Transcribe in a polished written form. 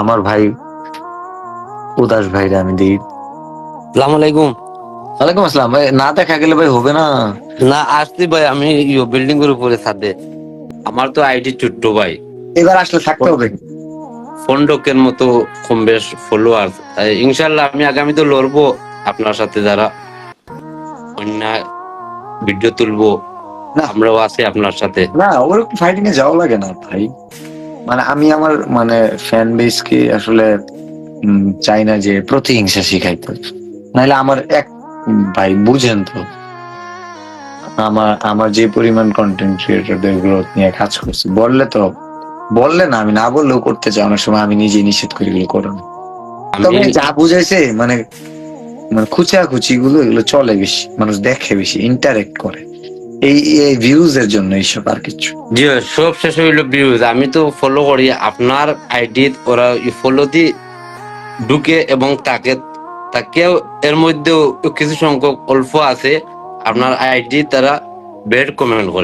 আমার ভাই উদাস ভাইরা আমি দিই। সালাম আলাইকুম। ওয়ালাইকুম আসসালাম ভাই। না দেখা গেলে ভাই হবে না। না আসছি ভাই, আমি বিল্ডিং এর উপরে ছাদে। আমার তো আইডি ছোট্ট ভাই, এবার আসলে থাকতে হবে। ফন্ডকের মতো কম বেশ ফলোয়ার। ইনশাল্লাহ আমি আগামীতে লড়বো আপনার সাথে, যারা অন্যায় ভিডিও তুলবো না আমরাও আছি আপনার সাথে। না, ওরকম ফাইটিং এ যাওয়া লাগে না ভাই। মানে আমি আমার মানে ফ্যান বেস কে আসলে চাই না যে প্রতিহিংসা শিখাইতে। নাহলে আমার এক ভাই বুঝেন তো, আমার আমার যে পরিমাণ কন্টেন্ট ক্রিয়েটরদের গ্রোথ নিয়ে কাজ করছি, বললে না, আমি না বললেও করতে চাই, অনেক সময় আমি নিজে নিষেধ করি এগুলো করো না। আমি তবে যা বুঝাইছে মানে মানে খুচাখুচি গুলো এগুলো চলে বেশি, মানুষ দেখে বেশি, ইন্টারেক্ট করে এই এই ভিউজ এর জন্য, এইসব আর কিছু। জি সব শেষ হইলো ভিউজ। আমি তো ফলো করি আপনার আইডি, ওরা ফলো দি ঢুকে এবং তাকেও এর মধ্যেও কিছু সংখ্যক অল্প আছে আপনার আইডি তারা বেড কমেন্ট করে।